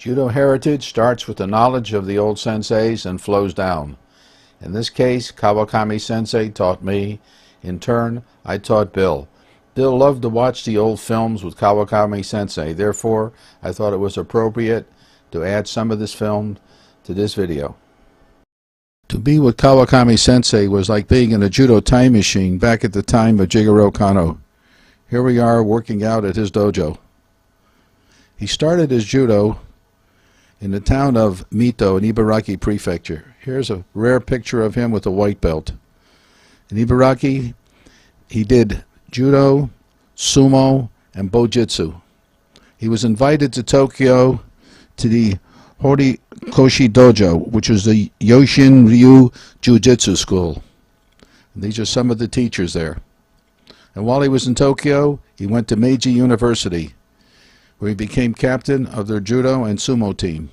Judo heritage starts with the knowledge of the old senseis and flows down. In this case, Kawakami Sensei taught me. In turn, I taught Bill. Bill loved to watch the old films with Kawakami Sensei. Therefore, I thought it was appropriate to add some of this film to this video. To be with Kawakami Sensei was like being in a judo time machine back at the time of Jigoro Kano. Here we are working out at his dojo. He started his judo in the town of Mito in Ibaraki Prefecture. Here's a rare picture of him with a white belt. In Ibaraki, he did judo, sumo, and bojutsu. He was invited to Tokyo to the Horikoshi Dojo, which was the Yoshin Ryu Jiu-Jitsu school. And these are some of the teachers there. And while he was in Tokyo, he went to Meiji University, where he became captain of their judo and sumo team.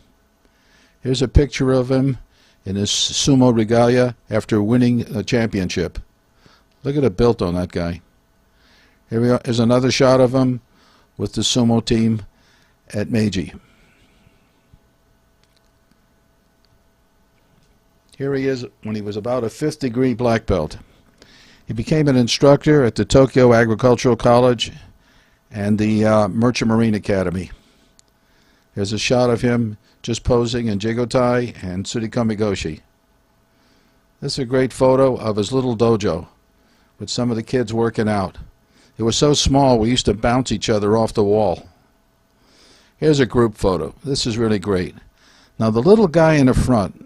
Here's a picture of him in his sumo regalia after winning a championship. Look at the belt on that guy. Here we are. Here's another shot of him with the sumo team at Meiji. Here he is when he was about a 5th degree black belt. He became an instructor at the Tokyo Agricultural College and the Merchant Marine Academy. Here's a shot of him just posing in Jigotai and Tsurikomigoshi. This is a great photo of his little dojo with some of the kids working out. It was so small we used to bounce each other off the wall. Here's a group photo. This is really great. Now the little guy in the front,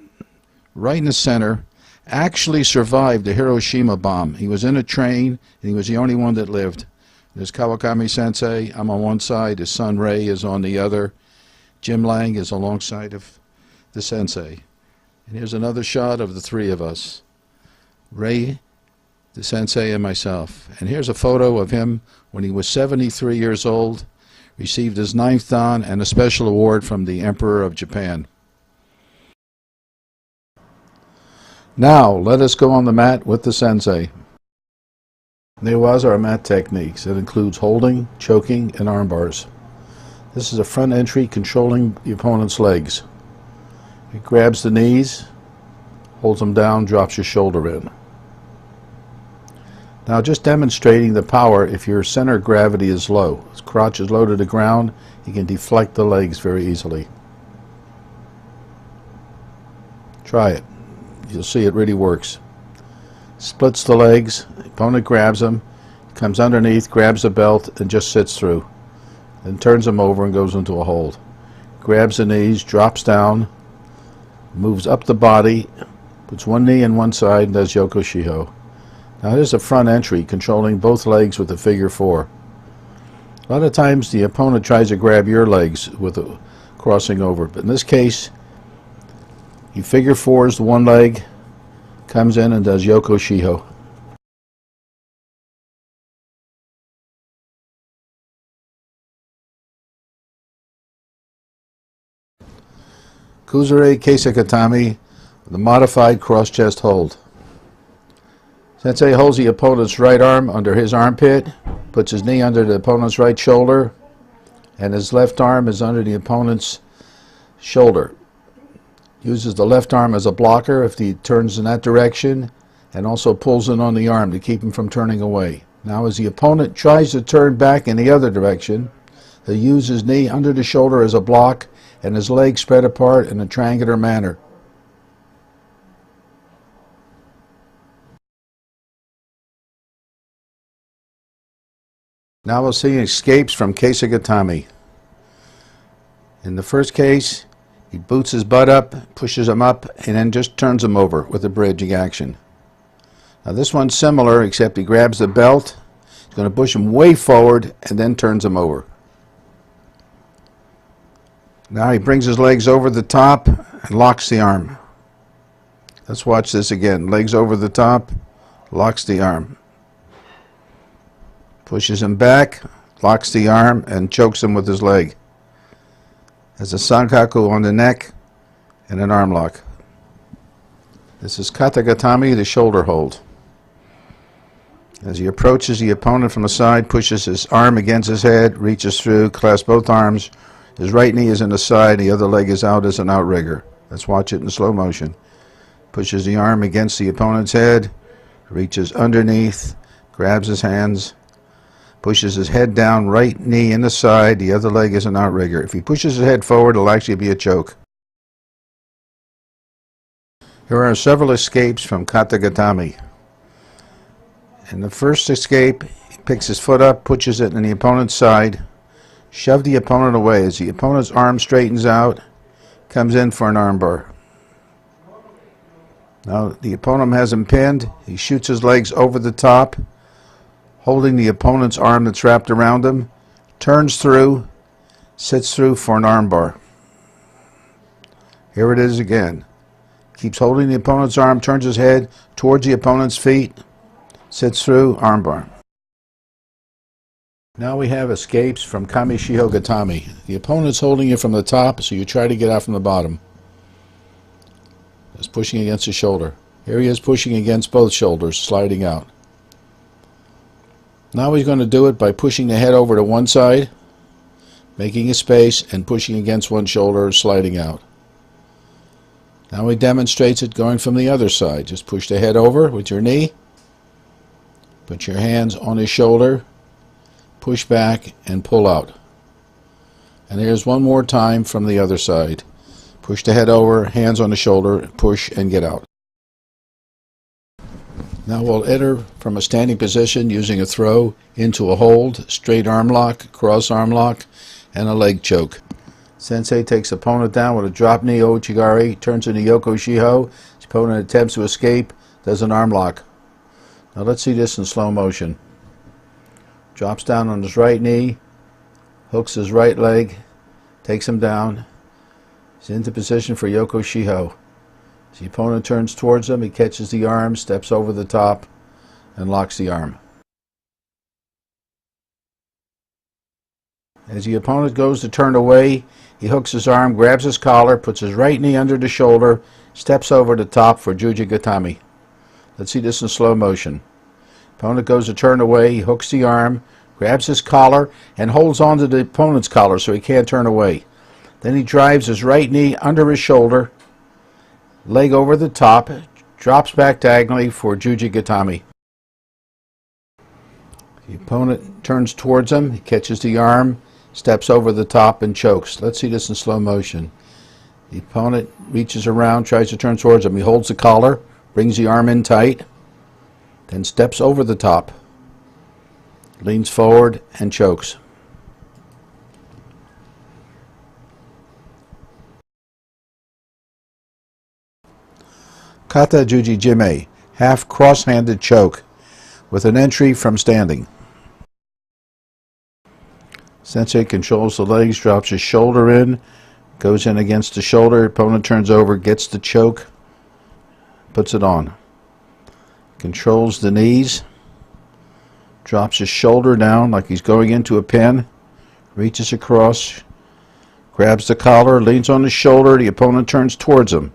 right in the center, actually survived the Hiroshima bomb. He was in a train and he was the only one that lived. There's Kawakami Sensei. I'm on one side. His son Ray is on the other. Jim Lang is alongside of the sensei. And here's another shot of the three of us. Ray, the sensei, and myself. And here's a photo of him when he was 73 years old, received his 9th dan and a special award from the Emperor of Japan. Now, let us go on the mat with the sensei. There was our mat techniques. It includes holding, choking, and arm bars. This is a front entry controlling the opponent's legs. He grabs the knees, holds them down, drops your shoulder in. Now just demonstrating the power if your center of gravity is low. His crotch is low to the ground, he can deflect the legs very easily. Try it. You'll see it really works. Splits the legs, the opponent grabs him, comes underneath, grabs the belt, and just sits through. Then turns him over and goes into a hold. Grabs the knees, drops down, moves up the body, puts one knee in one side, and does Yoko Shiho. Now here's a front entry, controlling both legs with a figure 4. A lot of times the opponent tries to grab your legs with a crossing over, but in this case, he figure 4s the one leg, comes in and does Yoko Shiho. Kuzure Keisekatami, the modified cross-chest hold. Sensei holds the opponent's right arm under his armpit, puts his knee under the opponent's right shoulder, and his left arm is under the opponent's shoulder. Uses the left arm as a blocker if he turns in that direction, and also pulls in on the arm to keep him from turning away. Now as the opponent tries to turn back in the other direction, he'll use his knee under the shoulder as a block and his legs spread apart in a triangular manner. Now we'll see escapes from Keisekatami. In the first case, he boots his butt up, pushes him up, and then just turns him over with a bridging action. Now this one's similar, except he grabs the belt, he's going to push him way forward, and then turns him over. Now he brings his legs over the top and locks the arm. Let's watch this again. Legs over the top, locks the arm. Pushes him back, locks the arm, and chokes him with his leg. Has a sankaku on the neck and an arm lock. This is katagatami, the shoulder hold. As he approaches the opponent from the side, pushes his arm against his head, reaches through, clasps both arms, His right knee is in the side, the other leg is out as an outrigger. Let's watch it in slow motion. Pushes the arm against the opponent's head, reaches underneath, grabs his hands, pushes his head down, right knee in the side, the other leg is an outrigger. If he pushes his head forward, it'll actually be a choke. Here are several escapes from kata gatame. In the first escape, he picks his foot up, pushes it in the opponent's side, shove the opponent away. As the opponent's arm straightens out, comes in for an armbar. Now the opponent has him pinned. He shoots his legs over the top, holding the opponent's arm that's wrapped around him, turns through, sits through for an armbar. Here it is again. Keeps holding the opponent's arm, turns his head towards the opponent's feet, sits through, armbar. Now we have escapes from kami shiho gatame. The opponent's holding you from the top, so you try to get out from the bottom. Just pushing against the shoulder. Here he is pushing against both shoulders, sliding out. Now he's going to do it by pushing the head over to one side, making a space, and pushing against one shoulder, sliding out. Now he demonstrates it going from the other side. Just push the head over with your knee, put your hands on his shoulder, push back, and pull out. And here's one more time from the other side. Push the head over, hands on the shoulder, push and get out. Now we'll enter from a standing position using a throw into a hold, straight arm lock, cross arm lock, and a leg choke. Sensei takes opponent down with a drop knee ouchigari, turns into yoko shiho. His opponent attempts to escape, does an arm lock. Now let's see this in slow motion. Drops down on his right knee, hooks his right leg, takes him down. He's into position for yoko shiho. As the opponent turns towards him, he catches the arm, steps over the top, and locks the arm. As the opponent goes to turn away, he hooks his arm, grabs his collar, puts his right knee under the shoulder, steps over the top for juji gatame. Let's see this in slow motion. Opponent goes to turn away, he hooks the arm, grabs his collar, and holds on to the opponent's collar so he can't turn away. Then he drives his right knee under his shoulder, leg over the top, drops back diagonally for juji gatame. The opponent turns towards him, he catches the arm, steps over the top and chokes. Let's see this in slow motion. The opponent reaches around, tries to turn towards him. He holds the collar, brings the arm in tight, then steps over the top, leans forward and chokes. Kata juji jime, half cross-handed choke with an entry from standing. Sensei controls the legs, drops his shoulder in, goes in against the shoulder, opponent turns over, gets the choke, puts it on. Controls the knees, drops his shoulder down like he's going into a pin, reaches across, grabs the collar, leans on his shoulder, the opponent turns towards him.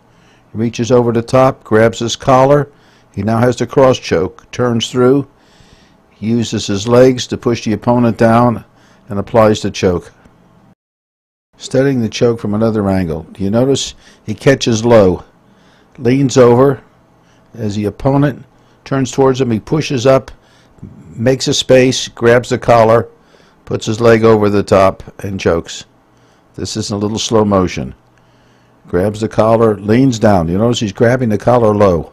He reaches over the top, grabs his collar, he now has the cross choke, turns through, he uses his legs to push the opponent down and applies the choke. Studying the choke from another angle, do you notice he catches low, leans over, as the opponent turns towards him, he pushes up, makes a space, grabs the collar, puts his leg over the top and chokes. This is in a little slow motion. Grabs the collar, leans down. You notice he's grabbing the collar low.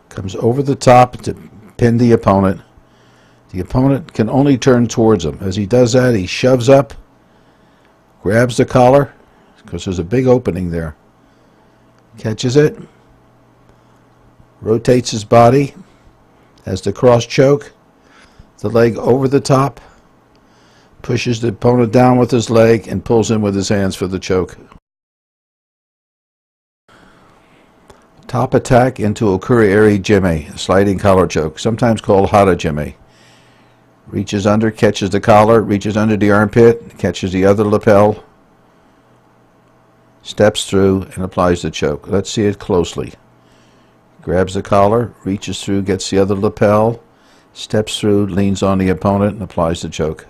Comes over the top to pin the opponent. The opponent can only turn towards him. As he does that, he shoves up, grabs the collar, because there's a big opening there. Catches it, rotates his body, has the cross choke, the leg over the top, pushes the opponent down with his leg, and pulls in with his hands for the choke. Top attack into okuri-eri jime, a sliding collar choke, sometimes called hara jime. Reaches under, catches the collar, reaches under the armpit, catches the other lapel, steps through, and applies the choke. Let's see it closely. Grabs the collar, reaches through, gets the other lapel, steps through, leans on the opponent, and applies the choke.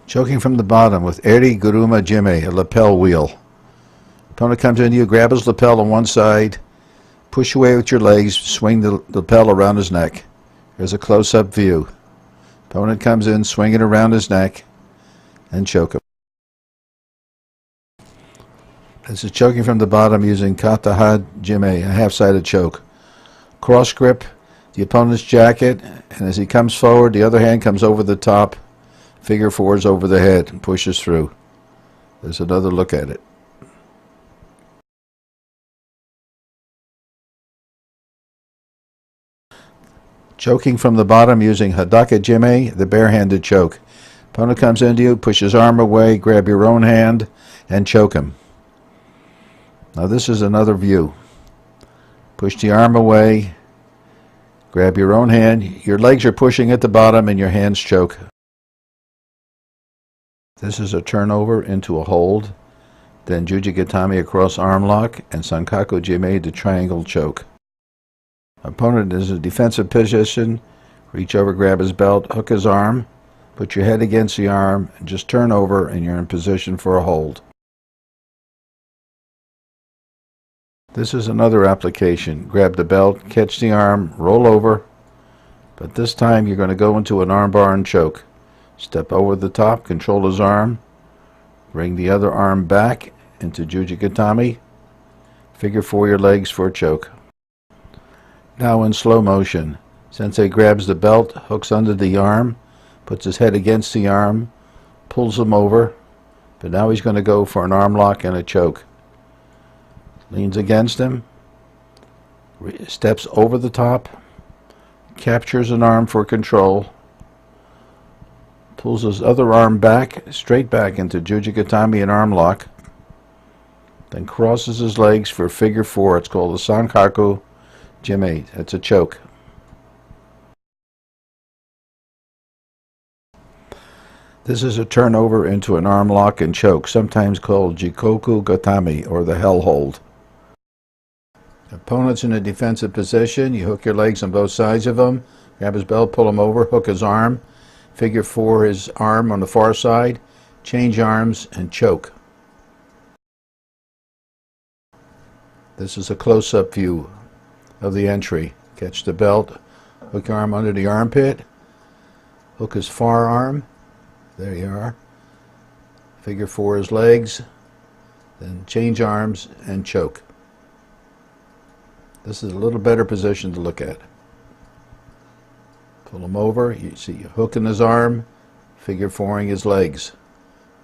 Choking from the bottom with Eri Guruma Jime, a lapel wheel. Opponent comes into you, grab his lapel on one side, push away with your legs, swing the lapel around his neck. Here's a close-up view. Opponent comes in, swing it around his neck, and choke him. This is choking from the bottom using Katahad Jime, a half-sided choke. Cross grip the opponent's jacket, and as he comes forward, the other hand comes over the top, figure fours over the head, and pushes through. There's another look at it. Choking from the bottom using Hadaka Jime, the barehanded choke. Opponent comes into you, push his arm away, grab your own hand, and choke him. Now this is another view. Push the arm away, grab your own hand, your legs are pushing at the bottom and your hands choke. This is a turnover into a hold, then Jujigatami across arm lock, and Sankaku Jime, the triangle choke. Opponent is in a defensive position, reach over, grab his belt, hook his arm, put your head against the arm, and just turn over and you're in position for a hold. This is another application. Grab the belt, catch the arm, roll over, but this time you're going to go into an arm bar and choke. Step over the top, control his arm, bring the other arm back into Jujigatami, figure four your legs for a choke. Now in slow motion, Sensei grabs the belt, hooks under the arm, puts his head against the arm, pulls him over, but now he's going to go for an arm lock and a choke. Leans against him, steps over the top, captures an arm for control, pulls his other arm back, straight back into Jujigatami and arm lock, then crosses his legs for figure four. It's called the Sankaku Jime. It's a choke. This is a turnover into an arm lock and choke, sometimes called Jikoku Gatami, or the hell hold. Opponent's in a defensive position. You hook your legs on both sides of him, grab his belt, pull him over, hook his arm, figure four his arm on the far side, change arms, and choke. This is a close-up view of the entry. Catch the belt, hook your arm under the armpit, hook his forearm, there you are, figure four his legs, then change arms and choke. This is a little better position to look at. Pull him over, you see you hooking his arm, figure fouring his legs.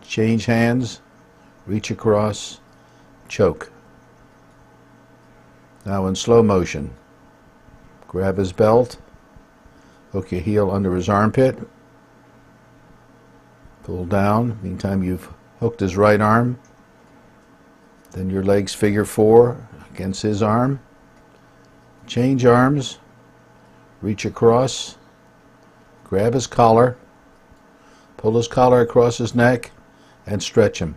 Change hands, reach across, choke. Now in slow motion, grab his belt, hook your heel under his armpit, pull down, meantime you've hooked his right arm, then your legs figure four against his arm, change arms, reach across, grab his collar, pull his collar across his neck, and stretch him.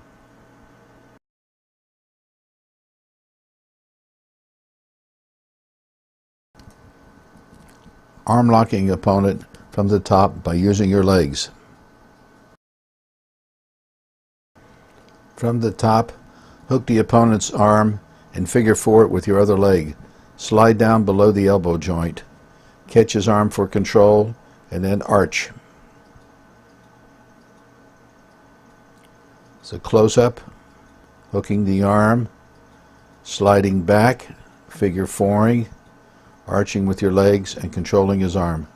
Arm locking opponent from the top by using your legs. From the top, hook the opponent's arm and figure four it with your other leg. Slide down below the elbow joint. Catch his arm for control and then arch. It's a close-up, hooking the arm, sliding back, figure fouring, arching with your legs and controlling his arm.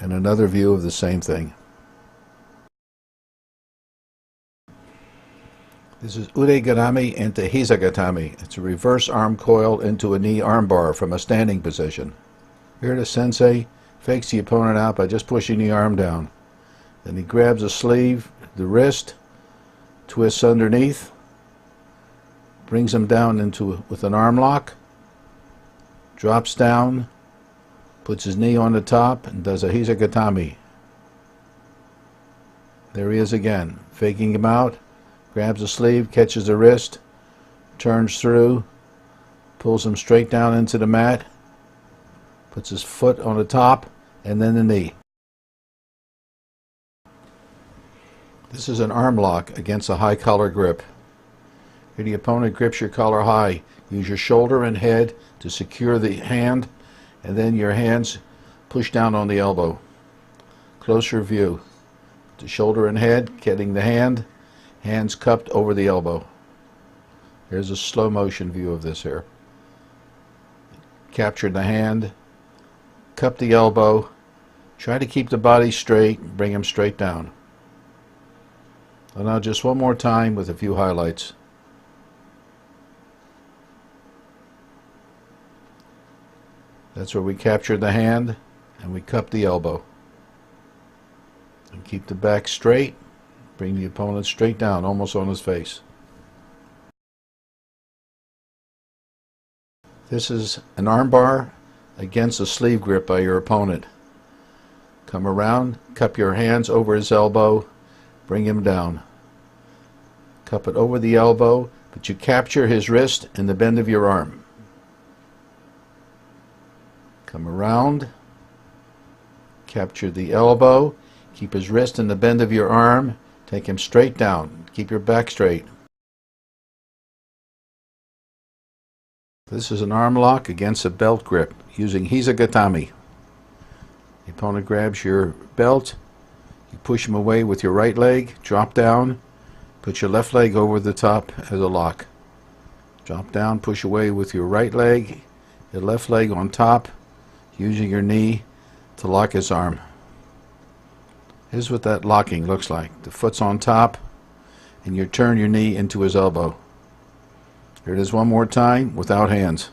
And another view of the same thing. This is Ude-Gatami into Hiza-Gatami. It's a reverse arm coil into a knee armbar from a standing position. Here the sensei fakes the opponent out by just pushing the arm down. Then he grabs a sleeve, the wrist, twists underneath, brings him down with an arm lock, drops down, puts his knee on the top, and does a Hiza-Gatami. There he is again, faking him out, grabs a sleeve, catches the wrist, turns through, pulls him straight down into the mat, puts his foot on the top, and then the knee. This is an arm lock against a high collar grip. Here the opponent grips your collar high. Use your shoulder and head to secure the hand, and then your hands push down on the elbow. Closer view. The shoulder and head, getting the hand, hands cupped over the elbow. Here's a slow motion view of this here. Capture the hand, cup the elbow, try to keep the body straight, bring him straight down. And now just one more time with a few highlights. That's where we captured the hand and we cup the elbow. And keep the back straight, bring the opponent straight down, almost on his face. This is an arm bar against a sleeve grip by your opponent. Come around, cup your hands over his elbow, bring him down. Cup it over the elbow, but you capture his wrist in the bend of your arm. Come around, capture the elbow, keep his wrist in the bend of your arm, take him straight down, keep your back straight. This is an arm lock against a belt grip using Hisagatami. The opponent grabs your belt, you push him away with your right leg, drop down, put your left leg over the top as a lock. Drop down, push away with your right leg, your left leg on top, using your knee to lock his arm. Here's what that locking looks like. The foot's on top, and you turn your knee into his elbow. Here it is one more time without hands.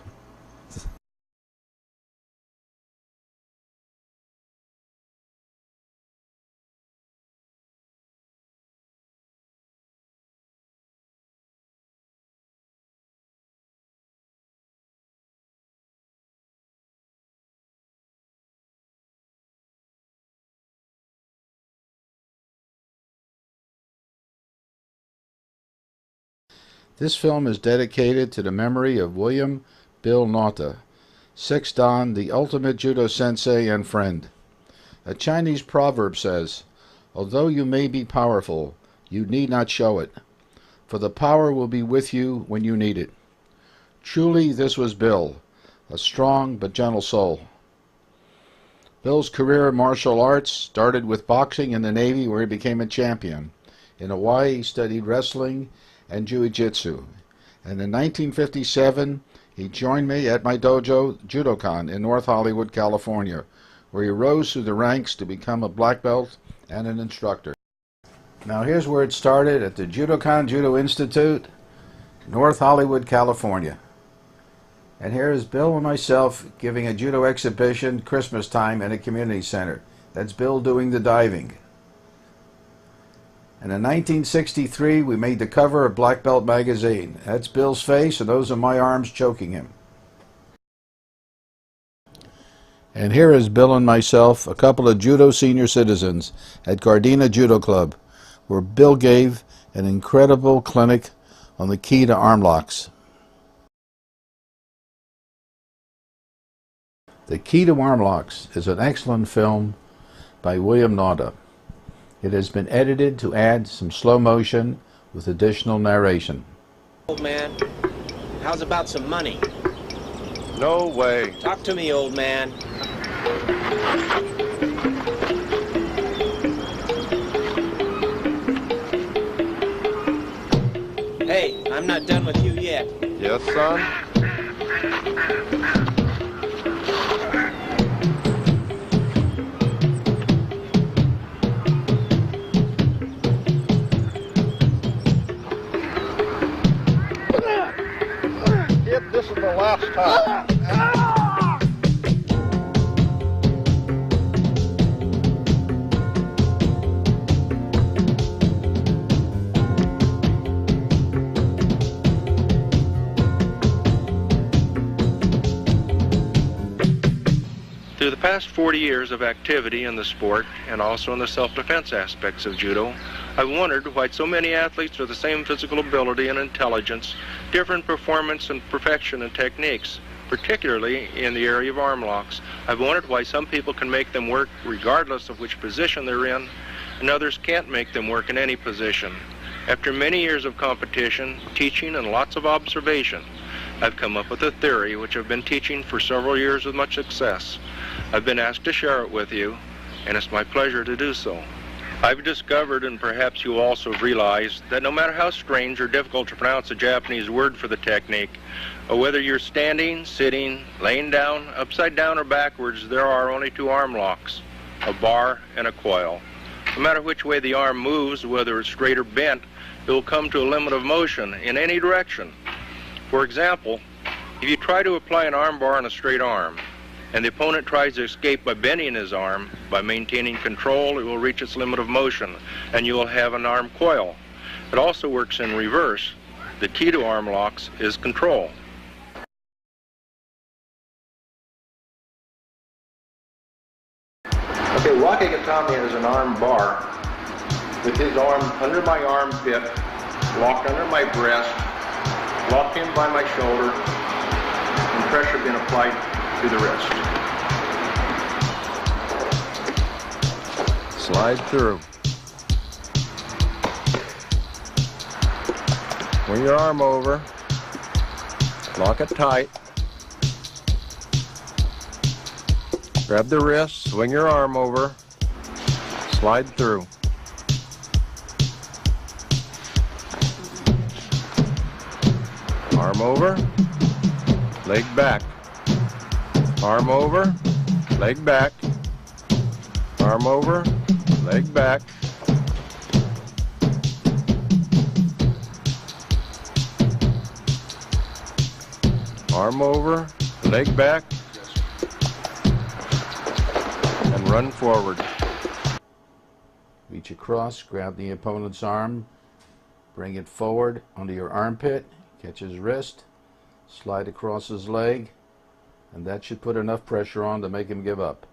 This film is dedicated to the memory of William Bill Nauta, 6th Dan, the ultimate judo sensei and friend. A Chinese proverb says, "Although you may be powerful, you need not show it, for the power will be with you when you need it." Truly, this was Bill, a strong but gentle soul. Bill's career in martial arts started with boxing in the Navy, where he became a champion. In Hawaii, he studied wrestling and jiu-jitsu. And in 1957, he joined me at my dojo, Judokan, in North Hollywood, California, where he rose through the ranks to become a black belt and an instructor. Now here's where it started, at the Judokan Judo Institute, North Hollywood, California. And here is Bill and myself giving a judo exhibition Christmas time in a community center. That's Bill doing the diving. And in 1963, we made the cover of Black Belt magazine. That's Bill's face, and those are my arms choking him. And here is Bill and myself, a couple of judo senior citizens at Gardena Judo Club, where Bill gave an incredible clinic on the key to arm locks. The Key to Arm Locks is an excellent film by William Nauta. It has been edited to add some slow motion with additional narration. Old man, how's about some money? No way. Talk to me, old man. Hey, I'm not done with you yet. Yes, son? This is the last time. Through the past 40 years of activity in the sport and also in the self-defense aspects of judo, I've wondered why so many athletes with the same physical ability and intelligence, different performance and perfection and techniques, particularly in the area of arm locks. I've wondered why some people can make them work regardless of which position they're in, and others can't make them work in any position. After many years of competition, teaching, and lots of observation, I've come up with a theory which I've been teaching for several years with much success. I've been asked to share it with you, and it's my pleasure to do so. I've discovered, and perhaps you also have realized, that no matter how strange or difficult to pronounce a Japanese word for the technique, or whether you're standing, sitting, laying down, upside down, or backwards, there are only two arm locks, a bar and a coil. No matter which way the arm moves, whether it's straight or bent, it will come to a limit of motion in any direction. For example, if you try to apply an arm bar on a straight arm, and the opponent tries to escape by bending his arm, by maintaining control, it will reach its limit of motion, and you will have an arm coil. It also works in reverse. The key to arm locks is control. Okay, Wakigatami is an arm bar with his arm under my armpit, locked under my breast, locked in by my shoulder, and pressure being applied to the wrist. Slide through. Swing your arm over. Lock it tight. Grab the wrist, swing your arm over. Slide through. Arm over, leg back. Arm over, leg back. Arm over, leg back. Arm over, leg back. And run forward. Reach across, grab the opponent's arm, bring it forward under your armpit, catch his wrist, slide across his leg, and that should put enough pressure on to make him give up.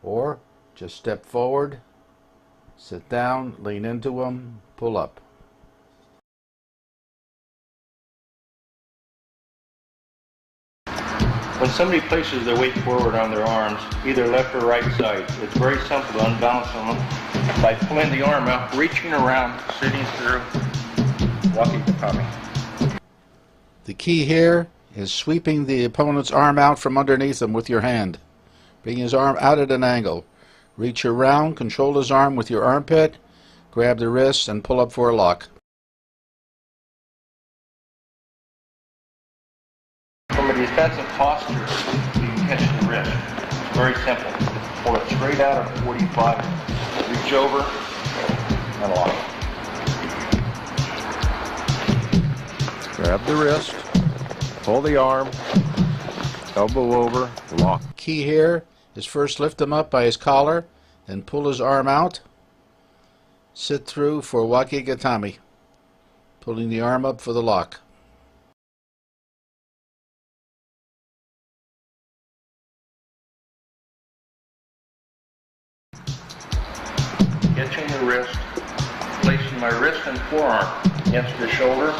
Or just step forward, sit down, lean into him, pull up. When somebody places their weight forward on their arms, either left or right side, it's very simple to unbalance them by pulling the arm out, reaching around, sitting through, Wakigatami. The key here is sweeping the opponent's arm out from underneath him with your hand. Bring his arm out at an angle. Reach around, control his arm with your armpit, grab the wrist, and pull up for a lock. From a defensive posture, you can catch the wrist. It's very simple. Pull it straight out of 45, reach over, and lock. Grab the wrist, pull the arm, elbow over, lock. Key here is first lift him up by his collar, then pull his arm out. Sit through for Wakigatami, pulling the arm up for the lock. Catching the wrist, placing my wrist and forearm against the shoulder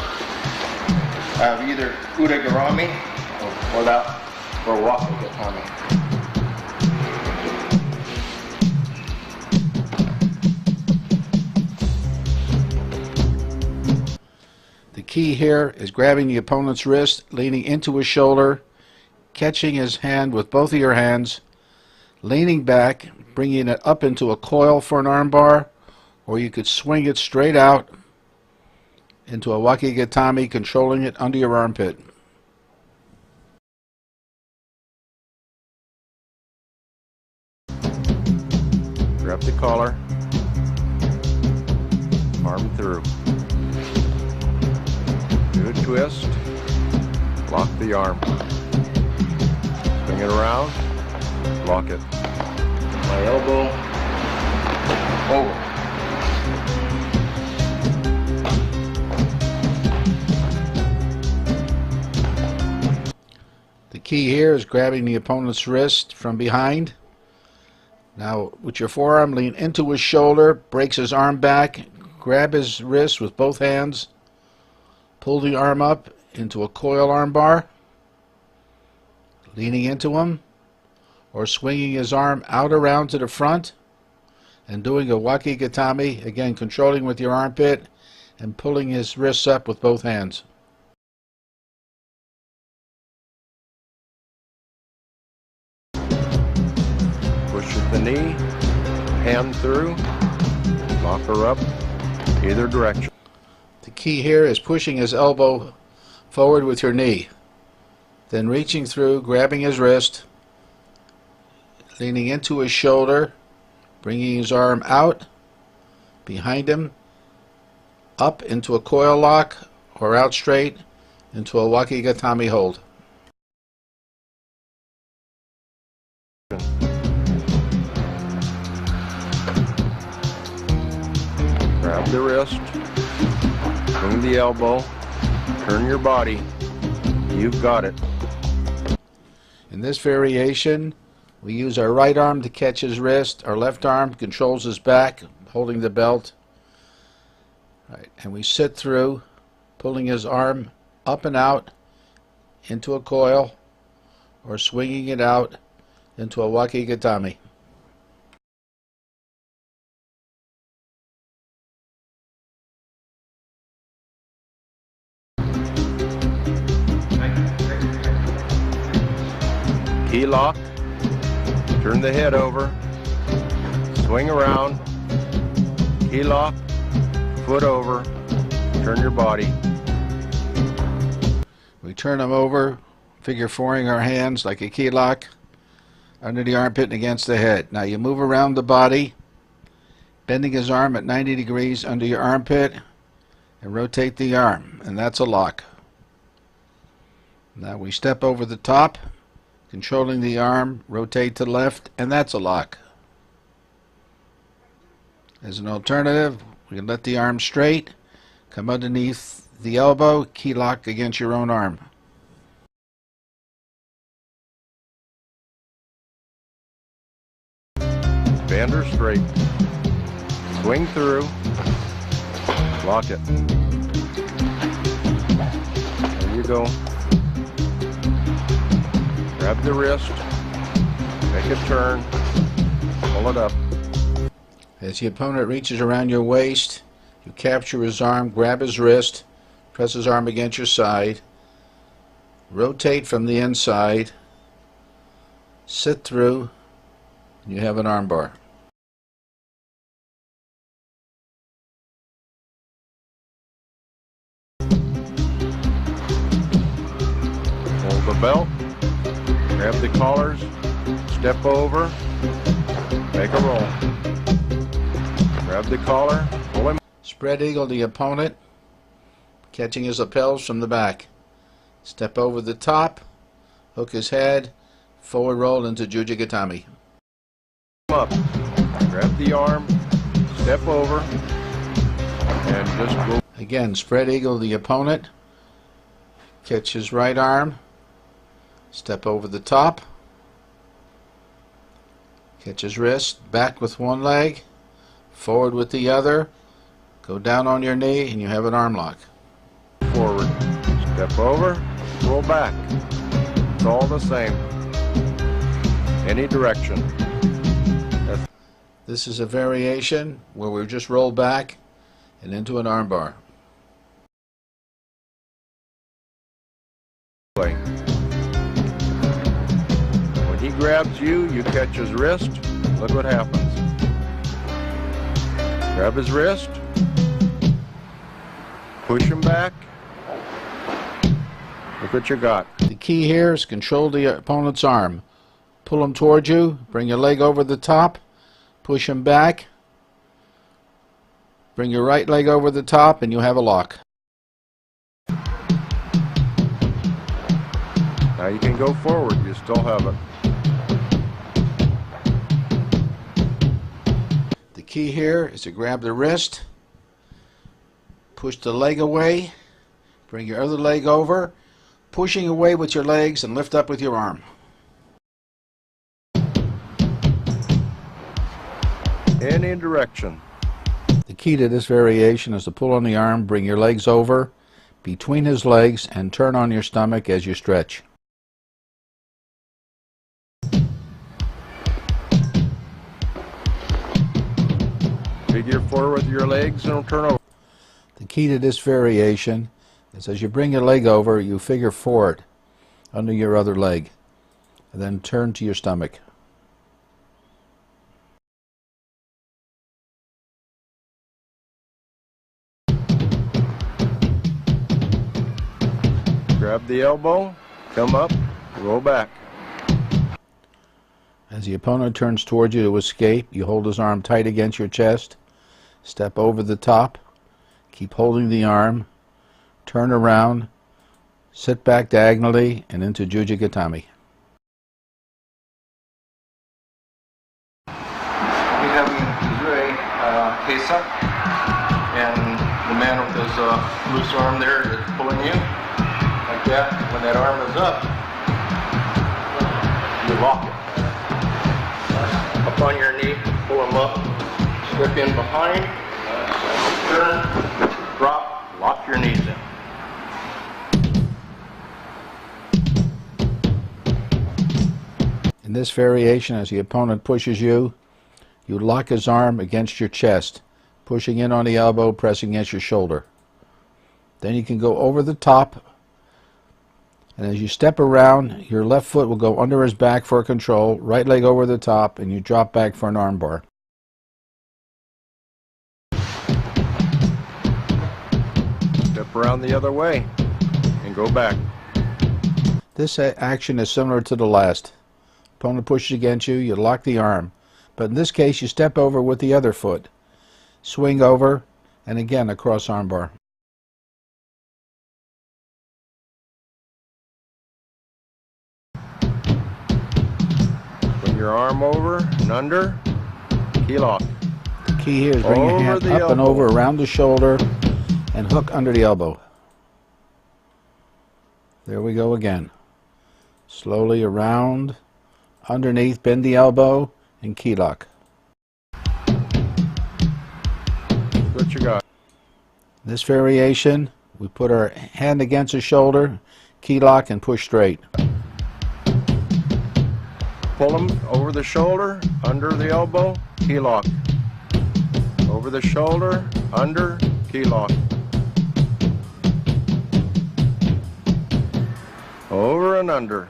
of either Udagarami or that or Wakigatami. The key here is grabbing the opponent's wrist, leaning into his shoulder, catching his hand with both of your hands, leaning back, bringing it up into a coil for an armbar, or you could swing it straight out into a Wakigatami, controlling it under your armpit. Grab the collar, arm through. Do a twist, lock the arm. Swing it around, lock it. My elbow over. The key here is grabbing the opponent's wrist from behind. Now, with your forearm, lean into his shoulder, breaks his arm back, grab his wrist with both hands, pull the arm up into a coil armbar, leaning into him, or swinging his arm out around to the front and doing a wakigatami, again controlling with your armpit and pulling his wrists up with both hands. Push at the knee, hand through, lock her up, either direction. The key here is pushing his elbow forward with your knee, then reaching through, grabbing his wrist, leaning into his shoulder, bringing his arm out, behind him, up into a coil lock, or out straight into a wakigatami hold. Grab the wrist, swing the elbow, turn your body. You've got it. In this variation, we use our right arm to catch his wrist, our left arm controls his back, holding the belt. Right, and we sit through, pulling his arm up and out into a coil, or swinging it out into a wakigatami. Key lock, turn the head over, swing around, key lock, foot over, turn your body. We turn him over, figure fouring our hands like a key lock, under the armpit and against the head. Now you move around the body, bending his arm at 90 degrees under your armpit, and rotate the arm, and that's a lock. Now we step over the top, controlling the arm, rotate to the left, and that's a lock. As an alternative, we can let the arm straight, come underneath the elbow, key lock against your own arm. Bend her straight, swing through, lock it. There you go. Grab the wrist, make a turn, pull it up. As the opponent reaches around your waist, you capture his arm, grab his wrist, press his arm against your side, rotate from the inside, sit through, and you have an arm bar. Hold the belt. Grab the collars, step over, make a roll. Grab the collar, pull him. Spread eagle the opponent, catching his lapels from the back. Step over the top, hook his head, forward roll into Jujigatami. Up, grab the arm, step over, and just go. Again, spread eagle the opponent, catch his right arm, step over the top, catch his wrist, back with one leg, forward with the other, go down on your knee, and you have an arm lock. Forward, step over, roll back. It's all the same. Any direction. This is a variation where we just roll back and into an arm bar. When he grabs you, you catch his wrist. Look what happens. Grab his wrist. Push him back. Look what you got. The key here is control the opponent's arm. Pull him towards you, bring your leg over the top, push him back, bring your right leg over the top, and you have a lock. Now you can go forward. You still have it. The key here is to grab the wrist, push the leg away, bring your other leg over, pushing away with your legs and lift up with your arm. Any direction. The key to this variation is to pull on the arm, bring your legs over, between his legs, and turn on your stomach as you stretch. Figure forward with your legs and turn over. The key to this variation is as you bring your leg over, you figure forward under your other leg, and then turn to your stomach. Grab the elbow, come up, roll back. As the opponent turns towards you to escape, you hold his arm tight against your chest, step over the top, keep holding the arm, turn around, sit back diagonally, and into Jujigatami. We have Ray Kesa, and the man with his loose arm there is pulling you like that. When that arm is up, you lock it. Up on your knee, pull him up, step in behind, turn, drop, lock your knees in. In this variation, as the opponent pushes you, you lock his arm against your chest, pushing in on the elbow, pressing against your shoulder. Then you can go over the top, and as you step around, your left foot will go under his back for control, right leg over the top, and you drop back for an arm bar. Step around the other way and go back. This action is similar to the last. Opponent pushes against you, you lock the arm. But in this case, you step over with the other foot. Swing over, and again a cross arm bar. Bring your arm over and under, key lock. The key here is bring your hand up and over around the shoulder and hook under the elbow. There we go again. Slowly around, underneath, bend the elbow, and key lock. What you got? This variation, we put our hand against the shoulder, key lock, and push straight. Pull him over the shoulder, under the elbow, key lock. Over the shoulder, under, key lock. Over and under.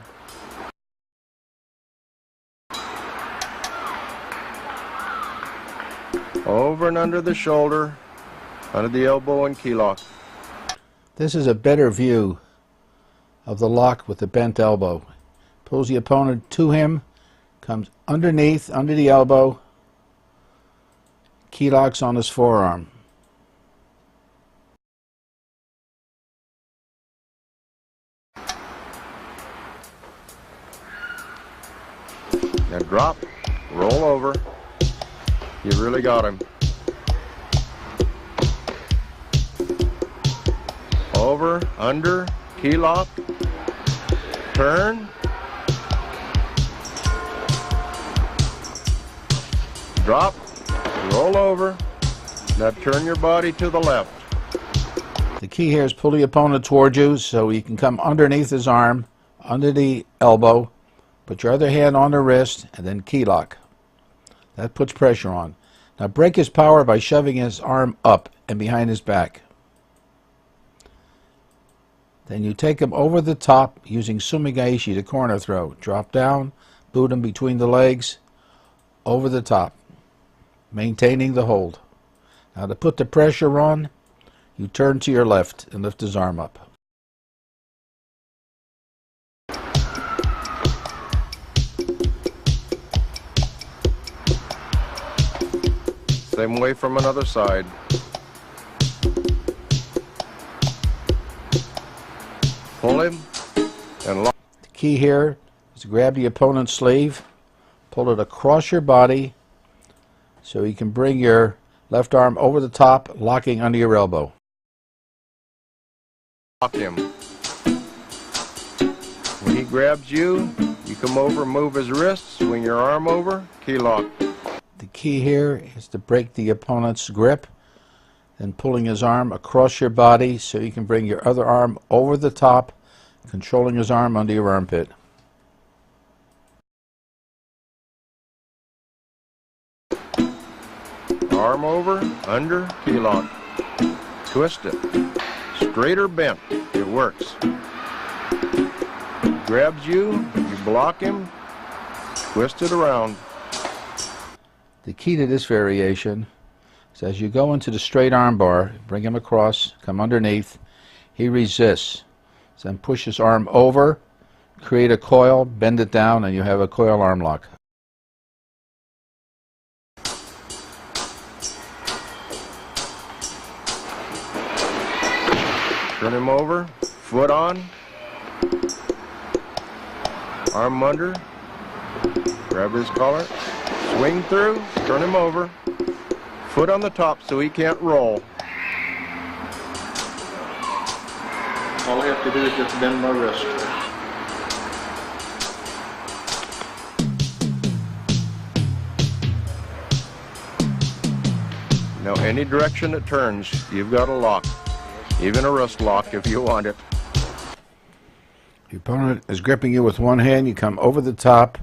Over and under the shoulder, under the elbow and key lock. This is a better view of the lock with the bent elbow. Pulls the opponent to him, comes underneath, under the elbow, key locks on his forearm. Now drop, roll over. You really got him. Over, under, key lock, turn, drop, roll over. Now turn your body to the left. The key here is pull the opponent towards you so you can come underneath his arm, under the elbow, put your other hand on the wrist, and then key lock. That puts pressure on. Now break his power by shoving his arm up and behind his back. Then you take him over the top using sumigaishi, the corner throw. Drop down, boot him between the legs, over the top, maintaining the hold. Now to put the pressure on, you turn to your left and lift his arm up. Same way from another side. Pull him and lock. The key here is to grab the opponent's sleeve, pull it across your body so you can bring your left arm over the top, locking under your elbow. Lock him. When he grabs you, you come over, move his wrist, swing your arm over, key lock. The key here is to break the opponent's grip and pulling his arm across your body so you can bring your other arm over the top, controlling his arm under your armpit. Arm Arm over, under, key lock. Twist it. Straight or bent, it works. Grabs you, you block him, twist it around. The key to this variation is as you go into the straight arm bar, bring him across, come underneath, he resists. Then push his arm over, create a coil, bend it down, and you have a coil arm lock. Turn him over, foot on, arm under, grab his collar, swing through, turn him over, foot on the top so he can't roll. All I have to do is just bend my wrist. Now any direction it turns, you've got a lock. Even a wrist lock if you want it. Your opponent is gripping you with one hand. You come over the top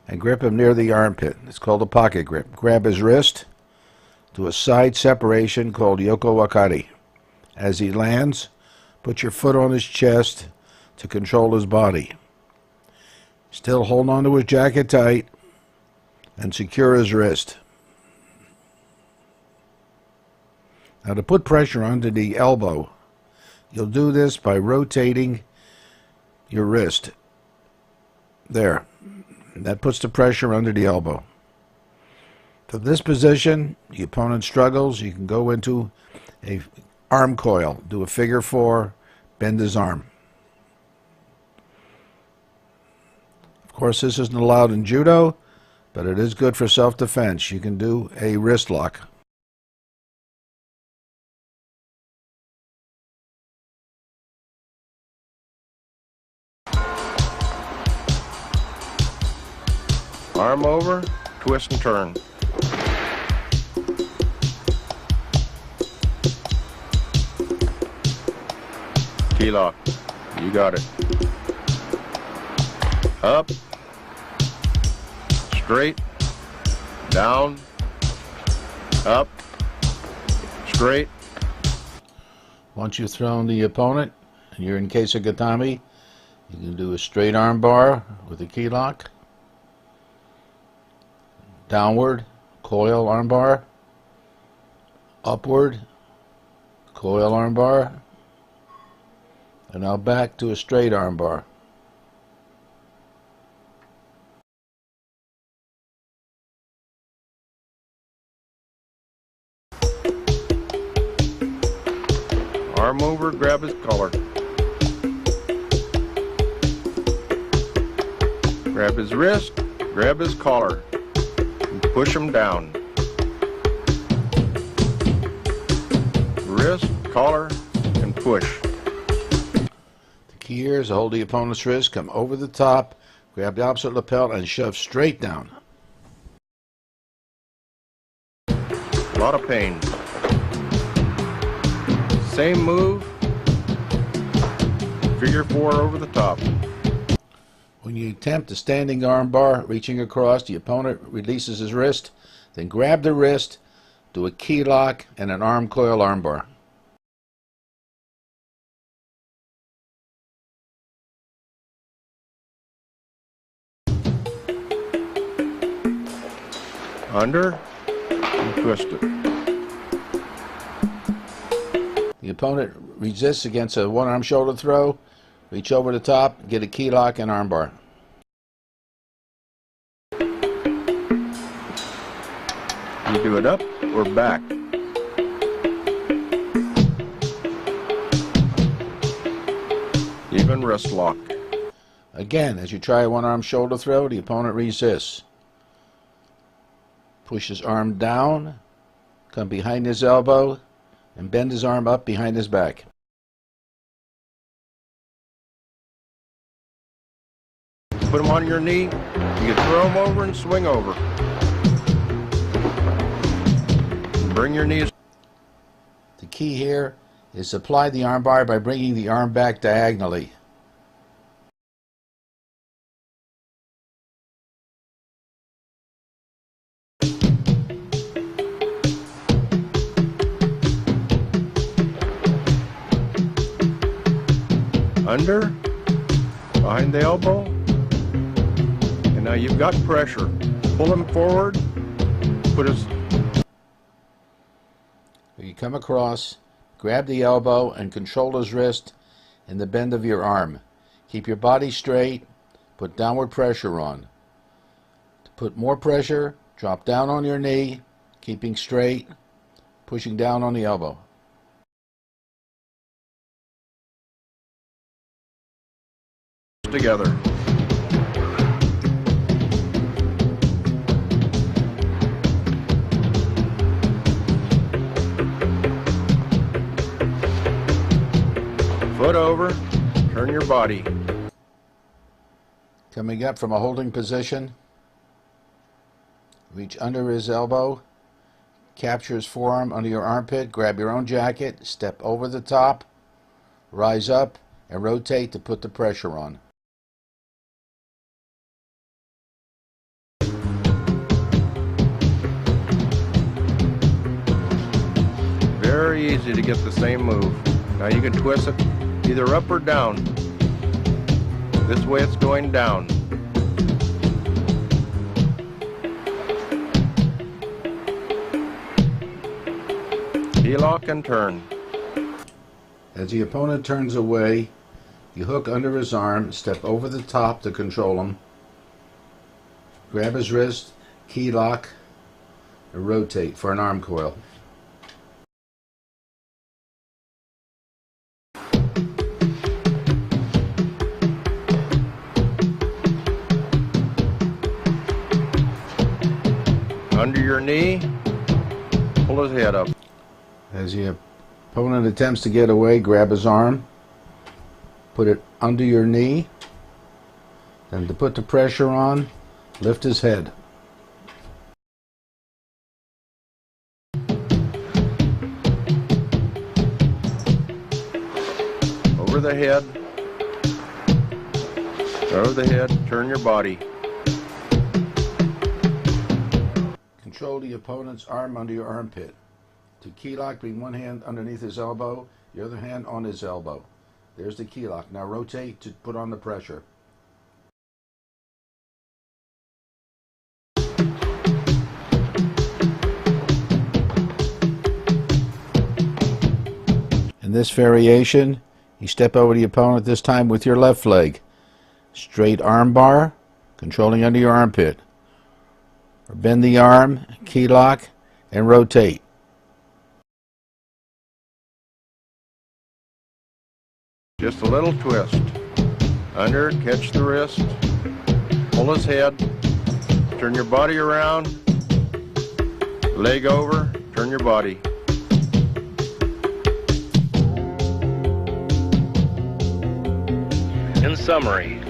and grip him near the armpit. It's called a pocket grip. Grab his wrist, do a side separation called yoko wakari. As he lands, put your foot on his chest to control his body. Still hold on to his jacket tight and secure his wrist. Now to put pressure under the elbow, you'll do this by rotating your wrist. There. That puts the pressure under the elbow. From this position, the opponent struggles. You can go into a arm coil, do a figure four, bend his arm. Of course, this isn't allowed in judo, but it is good for self-defense. You can do a wrist lock. Arm over, twist and turn. Key lock. You got it. Up. Straight. Down. Up. Straight. Once you've thrown the opponent and you're in case of gatami, you can do a straight arm bar with a key lock. Downward, coil armbar. Upward, coil armbar. And now back to a straight armbar. Arm over, grab his collar. Grab his wrist, grab his collar. Push him down. Wrist, collar, and push. The key here is to hold the opponent's wrist, come over the top, grab the opposite lapel, and shove straight down. A lot of pain. Same move. Figure four over the top. When you attempt a standing arm bar, reaching across, the opponent releases his wrist, then grab the wrist, do a key lock, and an arm coil arm bar. Under, and twist it. The opponent resists against a one-arm shoulder throw. Reach over the top, get a key lock and arm bar. You do it up or back. Even wrist lock. Again, as you try a one-arm shoulder throw, the opponent resists. Push his arm down, come behind his elbow, and bend his arm up behind his back. Put him on your knee. You can throw him over and swing over. Bring your knees. The key here is to apply the arm bar by bringing the arm back diagonally. under, behind the elbow, and now you've got pressure. Pull him forward, put his... You come across, grab the elbow and control his wrist in the bend of your arm. Keep your body straight, put downward pressure on. To put more pressure, drop down on your knee, keeping straight, pushing down on the elbow. Together. Foot over, turn your body. Coming up from a holding position, reach under his elbow, capture his forearm under your armpit, grab your own jacket, step over the top, rise up, and rotate to put the pressure on. Very easy to get the same move. Now you can twist it either up or down. This way it's going down. Lock and turn. As the opponent turns away, you hook under his arm, step over the top to control him, grab his wrist, key lock, and rotate for an arm coil. Under your knee, pull his head up. As the opponent attempts to get away, grab his arm, put it under your knee, and to put the pressure on, lift his head. Over the head, over the head, turn your body. Control the opponent's arm under your armpit. To key lock, bring one hand underneath his elbow, the other hand on his elbow. There's the key lock. Now rotate to put on the pressure. In this variation, you step over the opponent, this time with your left leg. Straight arm bar, controlling under your armpit. Or bend the arm, key lock, and rotate. Just a little twist. Under, catch the wrist, pull his head, turn your body around, leg over, turn your body. In summary,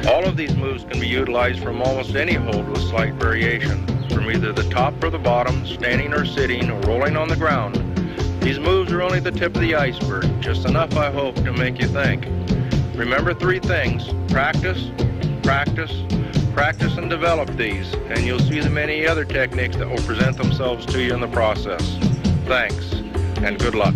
all of these moves can be utilized from almost any hold with slight variation, from either the top or the bottom, standing or sitting, or rolling on the ground. These moves are only the tip of the iceberg, just enough, I hope, to make you think. Remember three things: practice, practice, practice, and develop these, and you'll see the many other techniques that will present themselves to you in the process. Thanks, and good luck.